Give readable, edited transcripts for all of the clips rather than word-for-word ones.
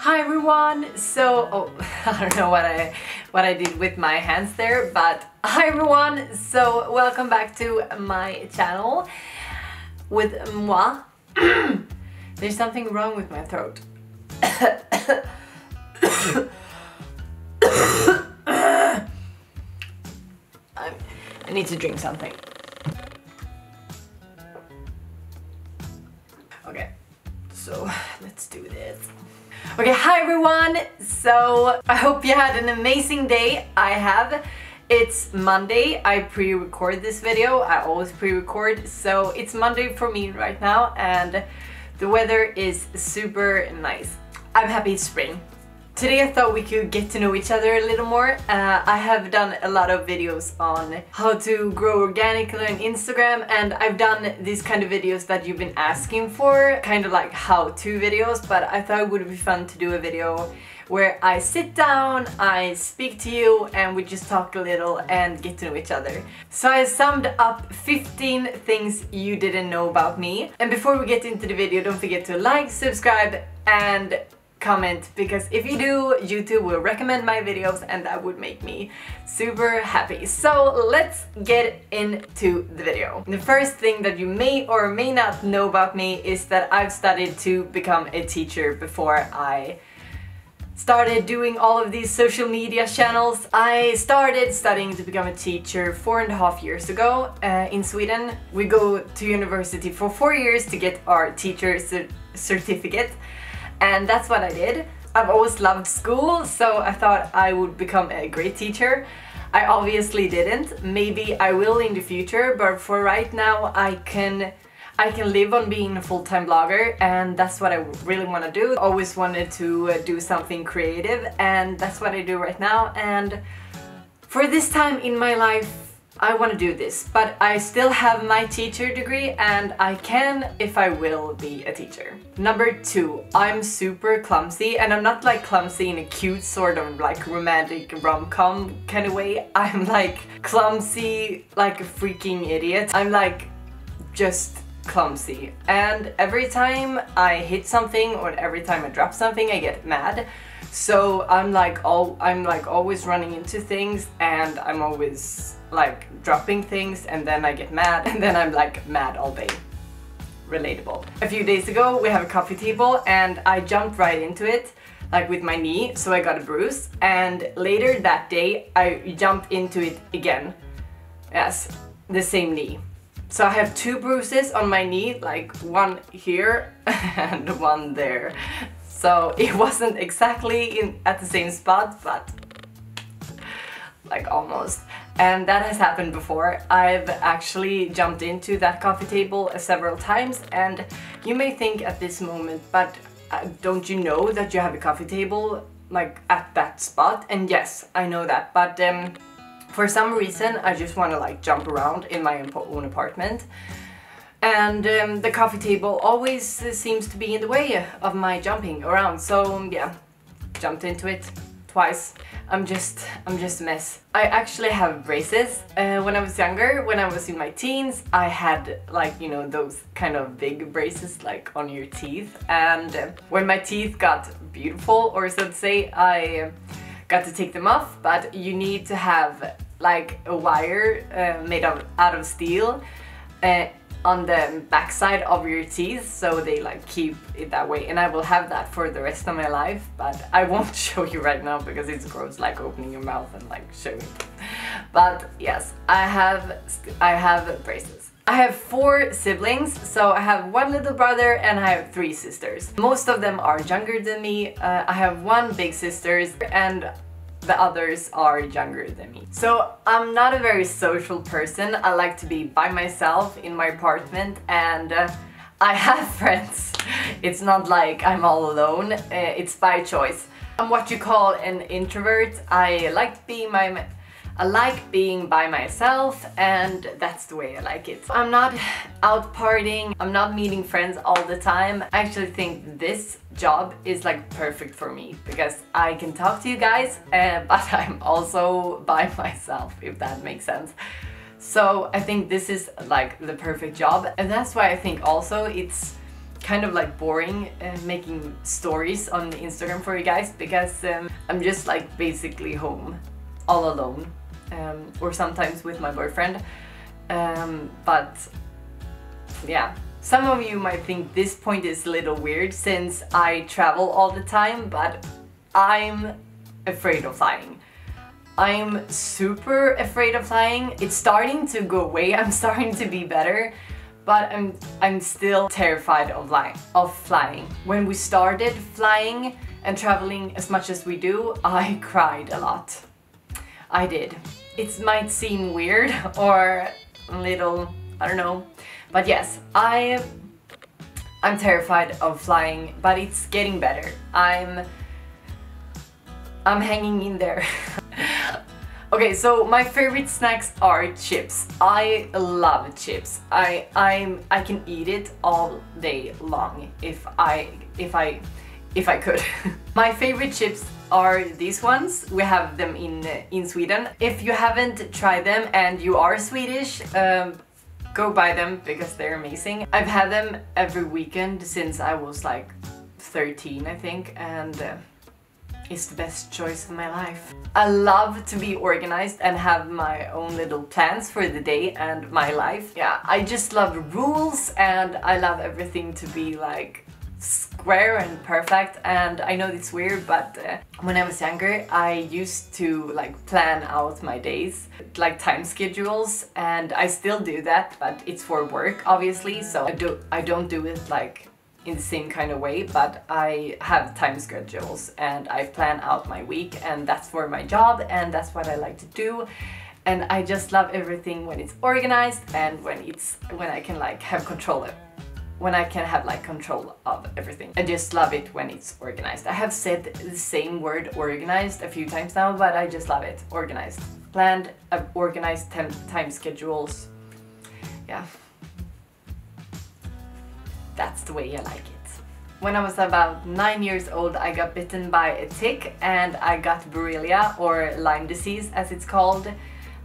Hi everyone! So, I don't know what I did with my hands there, but hi everyone! So, welcome back to my channel with moi. There's something wrong with my throat. I need to drink something. Okay, so let's do this. Okay, hi everyone! So, I hope you had an amazing day. I have. It's Monday. I pre-record this video. I always pre-record. So, it's Monday for me right now and the weather is super nice. I'm happy it's spring. Today I thought we could get to know each other a little more. I have done a lot of videos on how to grow organically on Instagram, and I've done these kind of videos that you've been asking for, kind of like how-to videos, but I thought it would be fun to do a video where I sit down, I speak to you, and we just talk a little and get to know each other. So I summed up 15 things you didn't know about me. And before we get into the video, don't forget to like, subscribe, and comment, because if you do, YouTube will recommend my videos and that would make me super happy. So let's get into the video. The first thing that you may or may not know about me is that I've studied to become a teacher before I started doing all of these social media channels. I started studying to become a teacher 4.5 years ago in Sweden. We go to university for 4 years to get our teacher certificate. And that's what I did. I've always loved school, so I thought I would become a great teacher. I obviously didn't. Maybe I will in the future, but for right now I can live on being a full-time blogger, and that's what I really want to do. I always wanted to do something creative, and that's what I do right now. And for this time in my life, I want to do this, but I still have my teacher degree and I can, if I will, be a teacher. Number 2, I'm super clumsy, and I'm not like clumsy in a cute sort of like romantic rom-com kind of way. I'm like clumsy like a freaking idiot. I'm like just clumsy, and every time I hit something or every time I drop something I get mad. So I'm like always running into things, and I'm always like dropping things, and then I get mad, and then I'm like mad all day. Relatable. A few days ago we have a coffee table and I jumped right into it, like with my knee, so I got a bruise, and later that day I jumped into it again. Yes, the same knee. So I have 2 bruises on my knee, like one here and one there. So it wasn't exactly at the same spot, but like almost. And that has happened before. I've actually jumped into that coffee table several times, and you may think at this moment, but don't you know that you have a coffee table like at that spot? And yes, I know that, but for some reason I just want to like jump around in my own apartment. And the coffee table always seems to be in the way of my jumping around, so yeah, jumped into it twice. I'm just a mess. I actually have braces. When I was younger, when I was in my teens, I had like, you know, those kind of big braces like on your teeth, and when my teeth got beautiful, or so to say, I got to take them off, but you need to have like a wire made out of steel on the backside of your teeth, so they like keep it that way, and I will have that for the rest of my life, but I won't show you right now because it's gross, like opening your mouth and like showing it. But yes, I have braces. I have 4 siblings, so I have 1 little brother and I have 3 sisters. Most of them are younger than me. I have 1 big sister and the others are younger than me. So I'm not a very social person. I like to be by myself in my apartment, and I have friends. It's not like I'm all alone, it's by choice. I'm what you call an introvert. I like being by myself, and that's the way I like it. I'm not out partying, I'm not meeting friends all the time. I actually think this job is like perfect for me because I can talk to you guys, but I'm also by myself, if that makes sense. So I think this is like the perfect job, and that's why I think also it's kind of like boring making stories on Instagram for you guys, because I'm just like basically home all alone, or sometimes with my boyfriend, but yeah. Some of you might think this point is a little weird since I travel all the time, but I'm afraid of flying. I'm super afraid of flying. It's starting to go away, I'm starting to be better, but I'm still terrified of flying. When we started flying and traveling as much as we do, I cried a lot. I did. It might seem weird or a little, I don't know. But yes, I'm terrified of flying, but it's getting better. I'm hanging in there. Okay, so my favorite snacks are chips. I love chips. I can eat it all day long if I could. My favorite chips are these ones. We have them in Sweden. If you haven't tried them and you are Swedish, go buy them because they're amazing. I've had them every weekend since I was like 13, I think, and it's the best choice of my life. I love to be organized and have my own little plans for the day and my life. Yeah, I just love rules and I love everything to be like square and perfect, and I know it's weird, but when I was younger I used to like plan out my days, like time schedules, and I still do that, but it's for work obviously, so I don't do it like in the same kind of way, but I have time schedules and I plan out my week, and that's for my job and that's what I like to do. And I just love everything when it's organized and when I can like have control of it. When I can have like control of everything. I just love it when it's organized. I have said the same word organized a few times now, but I just love it. Organized. Planned, organized time schedules. Yeah. That's the way I like it. When I was about 9 years old, I got bitten by a tick and I got Borrelia, or Lyme disease as it's called.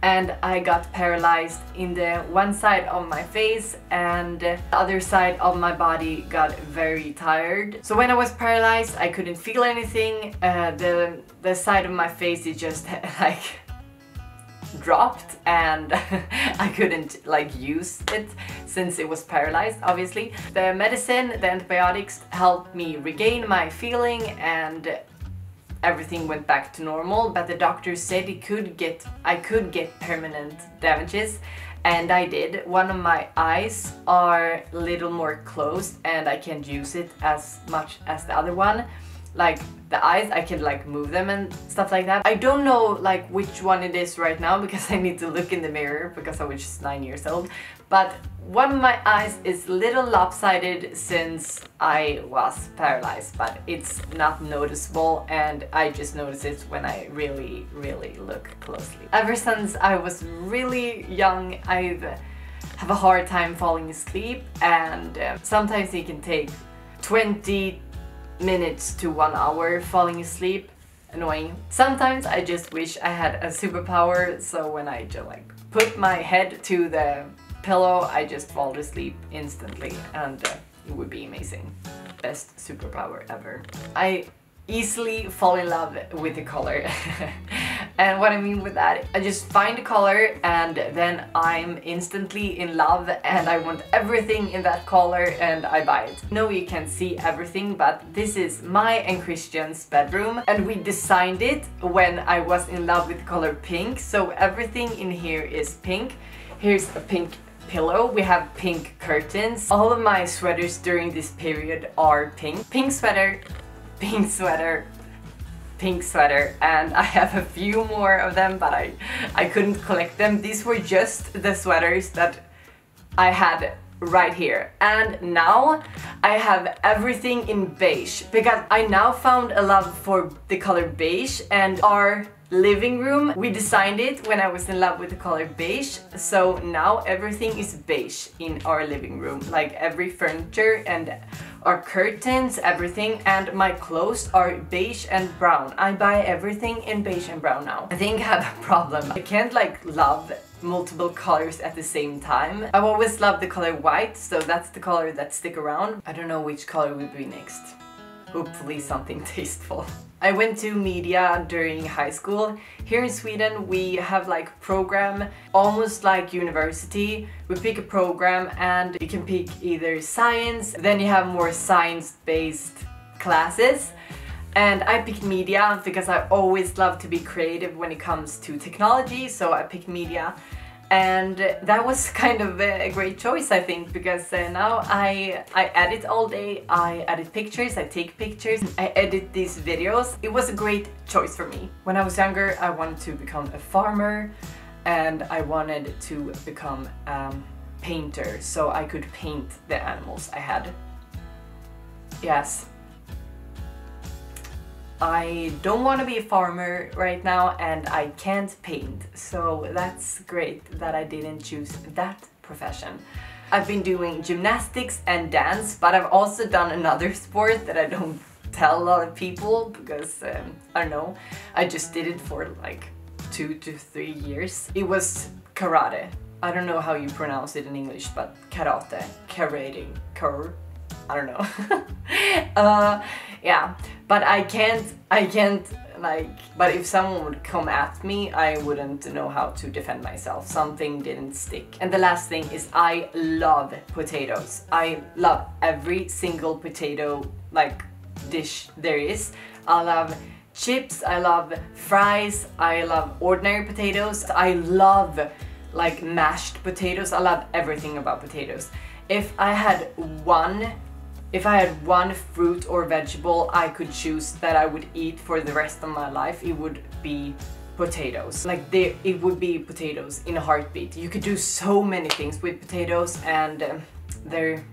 And I got paralyzed in the one side of my face, and the other side of my body got very tired. So when I was paralyzed, I couldn't feel anything. The side of my face, it just like dropped, and I couldn't like use it since it was paralyzed, obviously. The medicine, the antibiotics helped me regain my feeling, and everything went back to normal, but the doctor said I could get permanent damages, and I did. One of my eyes are a little more closed and I can't use it as much as the other one. Like the eyes, I can like move them and stuff like that. I don't know like which one it is right now because I need to look in the mirror because I was just 9 years old. But one of my eyes is a little lopsided since I was paralyzed, but it's not noticeable, and I just notice it when I really look closely. Ever since I was really young, I have a hard time falling asleep, and sometimes it can take 20 minutes to 1 hour falling asleep. Annoying. Sometimes I just wish I had a superpower, so when I just like put my head to the pillow, I just fall asleep instantly, and it would be amazing. Best superpower ever. I easily fall in love with the color. And what I mean with that, I just find a color and then I'm instantly in love and I want everything in that color and I buy it. No, you can't see everything, but this is my and Christian's bedroom, and we designed it when I was in love with the color pink, so everything in here is pink. Here's a pink pillow, we have pink curtains. All of my sweaters during this period are pink. Pink sweater, pink sweater, pink sweater, and I have a few more of them, but I couldn't collect them. These were just the sweaters that I had right here, and now I have everything in beige because I now found a love for the color beige, and our living room, we designed it when I was in love with the color beige, so now everything is beige in our living room, like every furniture and our curtains, everything, and my clothes are beige and brown. I buy everything in beige and brown now. I think I have a problem. I can't like love multiple colors at the same time. I've always loved the color white, so that's the color that stick around. I don't know which color will be next. Hopefully something tasteful. I went to media during high school. Here in Sweden we have like program, almost like university. We pick a program and you can pick either science, then you have more science-based classes. And I picked media because I always love to be creative when it comes to technology, so I picked media. And that was kind of a great choice, I think, because now I edit all day, I edit pictures, I take pictures, I edit these videos. It was a great choice for me. When I was younger, I wanted to become a farmer and I wanted to become a painter so I could paint the animals I had. Yes. I don't want to be a farmer right now and I can't paint, so that's great that I didn't choose that profession. I've been doing gymnastics and dance, but I've also done another sport that I don't tell a lot of people because, I don't know, I just did it for like 2 to 3 years. It was karate. I don't know how you pronounce it in English, but karate, I don't know. Yeah, but I can't like, but if someone would come at me, I wouldn't know how to defend myself. Something didn't stick. And the last thing is I love potatoes. I love every single potato like dish there is. I love chips, I love fries, I love ordinary potatoes. I love like mashed potatoes. I love everything about potatoes. If I had one fruit or vegetable I could choose that I would eat for the rest of my life, it would be potatoes. Like it would be potatoes in a heartbeat. You could do so many things with potatoes and they're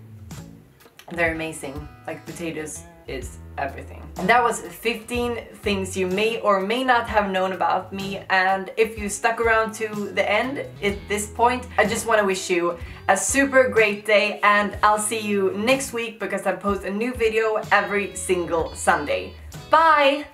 amazing. Like potatoes is everything. And that was 15 things you may or may not have known about me, and if you stuck around to the end at this point, I just want to wish you a super great day, and I'll see you next week because I post a new video every single Sunday. Bye!